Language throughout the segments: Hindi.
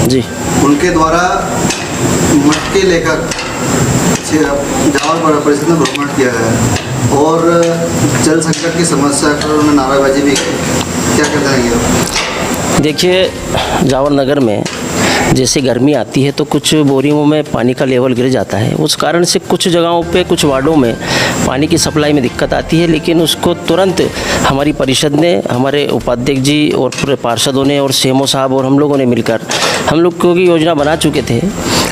जी, उनके द्वारा मटके लेकर जावर परिषद में भ्रमण किया गया और जल संकट की समस्या पर उन्होंने नाराबाजी भी की। क्या कहते हैं ये? देखिए जावर नगर में जैसे गर्मी आती है तो कुछ बोरिंगों में पानी का लेवल गिर जाता है। उस कारण से कुछ जगहों पे कुछ वार्डों में पानी की सप्लाई में दिक्कत आती है, लेकिन उसको तुरंत हमारी परिषद ने, हमारे उपाध्यक्ष जी और पूरे पार्षदों ने और सीएमओ साहब और हम लोगों ने मिलकर, हम लोग की योजना बना चुके थे।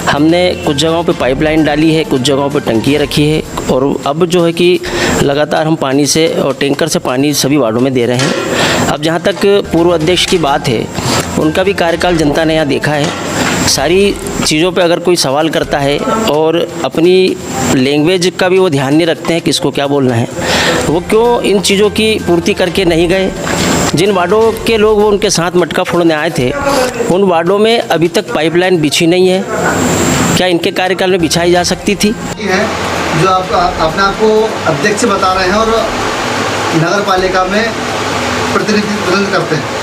हमने कुछ जगहों पे पाइपलाइन डाली है, कुछ जगहों पे टंकियाँ रखी है और अब जो है कि लगातार हम पानी से और टैंकर से पानी सभी वार्डों में दे रहे हैं। अब जहाँ तक पूर्व अध्यक्ष की बात है, उनका भी कार्यकाल जनता ने यहाँ देखा है। सारी चीज़ों पे अगर कोई सवाल करता है और अपनी लैंग्वेज का भी वो ध्यान नहीं रखते हैं किसको क्या बोलना है, वो क्यों इन चीज़ों की पूर्ति करके नहीं गए। जिन वार्डों के लोग वो उनके साथ मटका फोड़ने आए थे, उन वार्डों में अभी तक पाइपलाइन बिछी नहीं है। क्या इनके कार्यकाल में बिछाई जा सकती थी? है जो आप अपने आप को अध्यक्ष बता रहे हैं और नगर पालिका में प्रतिनिधित्व करते हैं,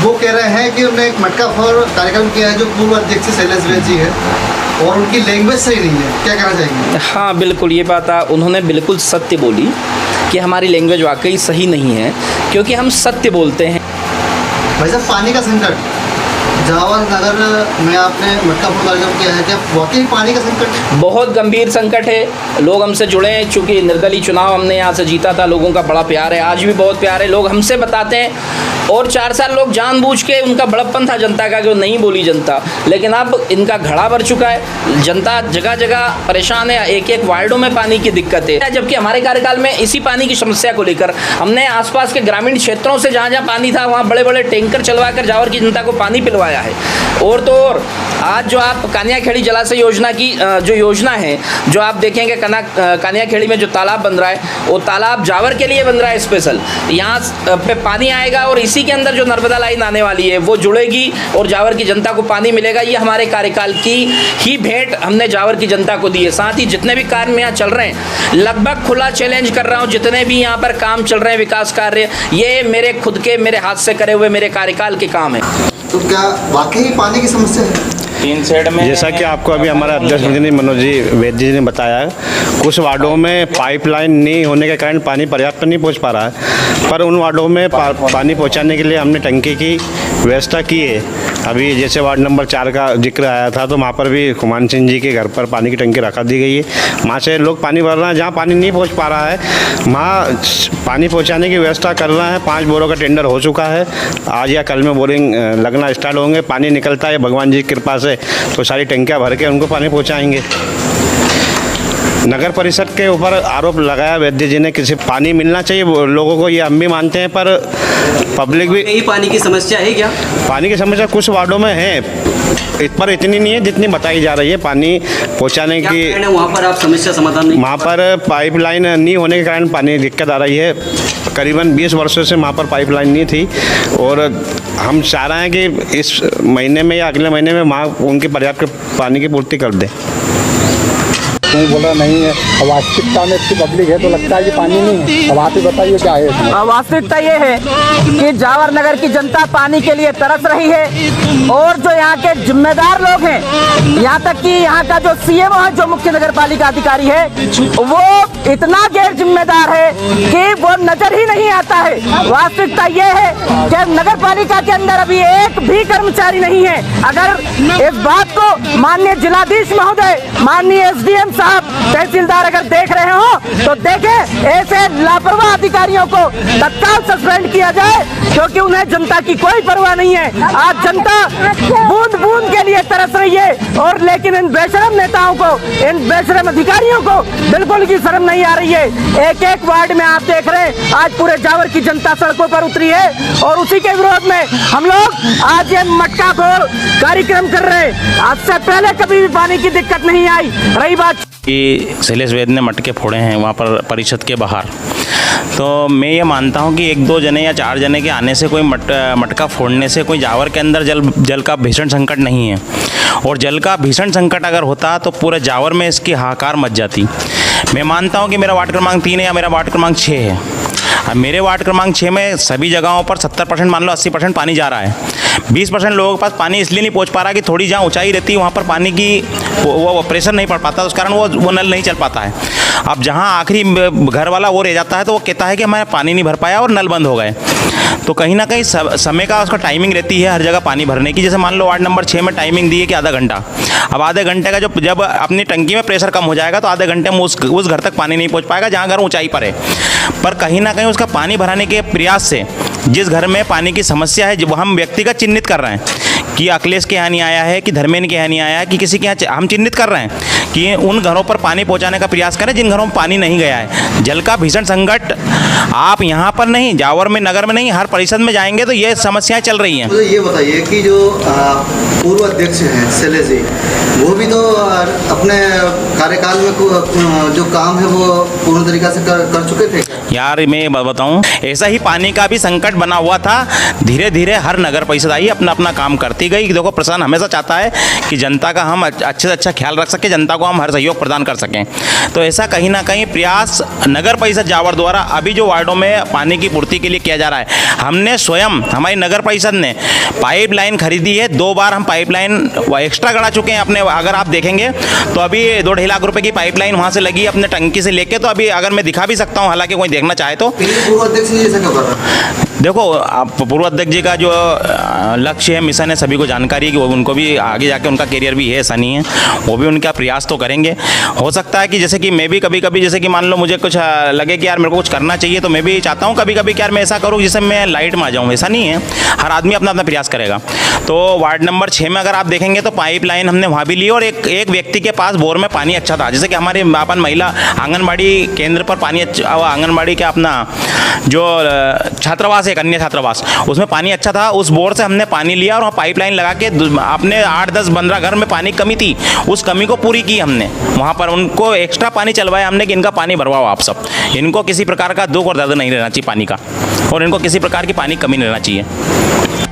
वो कह रहे हैं कि उन्होंने एक मटका फोड़ कार्यक्रम किया है जो पूर्व अध्यक्ष शैलेश वैद्य जी है और उनकी लैंग्वेज सही नहीं है। क्या कहना चाहेंगे? हाँ बिल्कुल, ये बात उन्होंने बिल्कुल सत्य बोली कि हमारी लैंग्वेज वाकई सही नहीं है, क्योंकि हम सत्य बोलते हैं। भाई साहब, पानी का संकट जावर नगर में आपने मटका फोड़ कार्यक्रम किया है, क्या वाकई पानी का संकट? बहुत गंभीर संकट है। लोग हमसे जुड़े हैं, चूँकि निर्दलीय चुनाव हमने यहाँ से जीता था, लोगों का बड़ा प्यार है, आज भी बहुत प्यार है। लोग हमसे बताते हैं और 4 साल लोग जानबूझ के, उनका बड़प्पन था जनता का कि वो नहीं बोली जनता, लेकिन अब इनका घड़ा भर चुका है। जनता जगह जगह परेशान है, एक एक वार्डों में पानी की दिक्कत है। जबकि हमारे कार्यकाल में इसी पानी की समस्या को लेकर हमने आसपास के ग्रामीण क्षेत्रों से जहाँ जहाँ पानी था वहाँ बड़े बड़े टैंकर चलवा कर जावर की जनता को पानी पिलवाया है। और तो और आज जो आप कानियाखेड़ी जलाशय योजना की जो योजना है, जो आप देखेंगे कानियाखेड़ी में जो तालाब बन रहा है, वो तालाब जावर के लिए बन रहा है स्पेशल। यहाँ पे पानी आएगा और इसी के अंदर जो नर्मदा लाइन आने वाली है वो जुड़ेगी और जावर की जनता को पानी मिलेगा। ये हमारे कार्यकाल की ही भेंट हमने जावर की जनता को दी है। साथ ही जितने भी कार्य यहाँ चल रहे हैं, लगभग खुला चैलेंज कर रहा हूँ, जितने भी यहाँ पर काम चल रहे हैं विकास कार्य, ये मेरे खुद के, मेरे हाथ से करे हुए मेरे कार्यकाल के काम है। तो क्या वाकई पानी की समस्या है? 3 सेड में, जैसा कि आपको अभी हमारे अध्यक्ष मनोज जी वैद्य जी ने बताया, कुछ वार्डों में पाइपलाइन नहीं होने के कारण पानी पर्याप्त नहीं पहुंच पा रहा है, पर उन वार्डों में पानी पहुंचाने के लिए हमने टंकी की व्यवस्था की है। अभी जैसे वार्ड नंबर 4 का जिक्र आया था, तो वहाँ पर भी कुमान सिंह जी के घर पर पानी की टंकी रखा दी गई है। वहाँ से लोग पानी भर रहे हैं, जहाँ पानी नहीं पहुँच पा रहा है वहाँ पानी पहुँचाने की व्यवस्था कर रहे हैं। 5 बोरों का टेंडर हो चुका है, आज या कल में बोरिंग लगना स्टार्ट होंगे। पानी निकलता है भगवान जी की कृपा से, तो सारी टंकियाँ भर के उनको पानी पहुँचाएँगे। नगर परिषद के ऊपर आरोप लगाया वैद्य जी ने, किसी पानी मिलना चाहिए लोगों को, ये हम भी मानते हैं, पर पब्लिक भी। यही पानी की समस्या है क्या? पानी की समस्या कुछ वार्डों में है, पर इतनी नहीं है जितनी बताई जा रही है। पानी पहुंचाने की वहाँ पर आप समस्या समाधान नहीं? वहाँ पर पाइपलाइन नहीं होने के कारण पानी दिक्कत आ रही है। करीबन 20 वर्षों से वहाँ पर पाइपलाइन नहीं थी और हम चाह रहे हैं कि इस महीने में या अगले महीने में वहाँ उनकी पर्याप्त पानी की पूर्ति कर दें। कोई बोल रहा नहीं है, वास्तविकता में इसकी पब्लिक है तो लगता है कि पानी नहीं है। अब आप ही बताइए क्या है इसमें? वास्तविकता ये है कि जावर नगर की जनता पानी के लिए तरस रही है और जो यहाँ के जिम्मेदार लोग हैं, यहाँ तक कि यहाँ का जो सीएमओ है, जो मुख्य नगर पालिका अधिकारी है, वो इतना गैर जिम्मेदार है कि वो नजर ही नहीं आता है। वास्तविकता ये है कि नगर पालिका के अंदर अभी एक भी कर्मचारी नहीं है। अगर इस बात को माननीय जिलाधीश महोदय, माननीय एसडीएम साहब, तहसीलदार अगर देख रहे हो तो देखें, ऐसे लापरवाह अधिकारियों को तत्काल सस्पेंड किया जाए, क्योंकि उन्हें जनता की कोई परवाह नहीं है। आज जनता बूंद बूंद के लिए तरस रही है और लेकिन इन बेशरम नेताओं को, इन बेशरम अधिकारियों को बिल्कुल भी शर्म नहीं आ रही है। एक एक वार्ड में आप देख रहे हैं आज पूरे जावर की जनता सड़कों पर उतरी है और उसी के विरोध में हम लोग आज ये मटका फोड़ कार्यक्रम कर रहे हैं। आज से पहले कभी भी पानी की दिक्कत नहीं आई। रही बात कि शैलेश वैद्य ने मटके फोड़े हैं वहाँ पर परिषद के बाहर, तो मैं ये मानता हूँ कि 1-2 जने या 4 जने के आने से कोई मटका फोड़ने से कोई जावर के अंदर जल का भीषण संकट नहीं है। और जल का भीषण संकट अगर होता तो पूरे जावर में इसकी हाहाकार मच जाती। मैं मानता हूँ कि मेरा वार्ड क्रमांक 3 है या मेरा वार्ड क्रमांक 6 है, अब मेरे वार्ड क्रमांक 6 में सभी जगहों पर 70% मान लो 80% पानी जा रहा है। 20% लोगों के पास पानी इसलिए नहीं पहुंच पा रहा कि थोड़ी जहाँ ऊंचाई रहती है वहाँ पर पानी की वो प्रेशर नहीं पड़ पाता, उस कारण वो नल नहीं चल पाता है। अब जहाँ आखिरी घर वाला वो रह जाता है तो वो कहता है कि हमारा पानी नहीं भर पाया और नल बंद हो गए। तो कहीं ना कहीं समय का उसका टाइमिंग रहती है हर जगह पानी भरने की। जैसे मान लो वार्ड नंबर 6 में टाइमिंग दी है कि आधा घंटा। अब आधे घंटे का जब अपनी टंकी में प्रेशर कम हो जाएगा तो आधे घंटे में उस घर तक पानी नहीं पहुंच पाएगा जहां घर ऊंचाई पर है। पर कहीं ना कहीं उसका पानी भराने के प्रयास से जिस घर में पानी की समस्या है, जब हम व्यक्तिगत चिन्हित कर रहे हैं कि अखिलेश के यहाँ नहीं आया है, कि धर्मेंद्र के यहाँ नहीं आया है, कि किसी के यहाँ, हम चिन्हित कर रहे हैं कि उन घरों पर पानी पहुंचाने का प्रयास करें जिन घरों में पानी नहीं गया है। जल का भीषण संकट आप यहाँ पर नहीं, जावर में, नगर में नहीं, हर परिषद में जाएंगे तो ये समस्याएं चल रही हैं। मुझे ये बताइए कि जो पूर्व अध्यक्ष हैं शैलेश जी, वो भी तो अपने कार्यकाल में जो काम है वो पूर्ण तरीका से कर चुके थे। यार मैं बताऊं, ऐसा ही पानी का भी संकट बना हुआ था। धीरे धीरे हर नगर परिषद आई अपना अपना काम करती गई। देखो, प्रशासन हमेशा चाहता है कि जनता का हम अच्छे से अच्छा ख्याल रख सके, जनता को हम हर सहयोग प्रदान कर सकें। तो ऐसा कहीं ना कहीं प्रयास नगर परिषद जावर द्वारा अभी जो वार्डों में पानी की पूर्ति के लिए किया जा रहा है। हमने स्वयं, हमारी नगर परिषद ने पाइपलाइन खरीदी है। 2 बार हम पाइपलाइन एक्स्ट्रा गड़ा चुके हैं अपने। अगर आप देखेंगे तो अभी 2-2.5 लाख रुपए की पाइपलाइन वहाँ से लगी अपने टंकी से लेके। तो अभी अगर मैं दिखा भी सकता हूँ, हालांकि कोई देखना चाहे तो। पूर्व अध्यक्ष जी ऐसा क्यों कर रहे हैं? देखो, आप पूर्व अध्यक्ष जी का जो लक्ष्य है, मिशन है, सभी को जानकारी है कि वो उनको भी आगे जाके उनका करियर भी है, ऐसा नहीं है। वो भी उनका प्रयास तो करेंगे। हो सकता है कि जैसे कि मैं भी कभी कभी, जैसे कि मान लो मुझे कुछ लगे कि यार मेरे को कुछ करना चाहिए, तो मैं भी चाहता हूँ कभी कभी कि यार मैं ऐसा करूँ जिससे मैं लाइट में आ जाऊँ। ऐसा नहीं है, हर आदमी अपना अपना प्रयास करेगा। तो वार्ड नंबर 6 में अगर आप देखेंगे तो पाइपलाइन हमने वहाँ भी ली और एक व्यक्ति के पास बोर में पानी अच्छा था। जैसे कि हमारे अपन महिला आंगनबाड़ी केंद्र पर पानी अच्छा, आंगनबाड़ी का अपना जो छात्रावास है, कन्या छात्रावास, उसमें पानी अच्छा था। उस बोर से हमने पानी लिया और वहाँ पाइपलाइन लगा के अपने 8-10-15 घर में पानी कमी थी, उस कमी को पूरी की हमने। वहाँ पर उनको एक्स्ट्रा पानी चलवाया हमने कि इनका पानी भरवाओ आप सब। इनको किसी प्रकार का दुख और दर्द नहीं रहना चाहिए पानी का, और इनको किसी प्रकार की पानी कमी नहीं रहना चाहिए।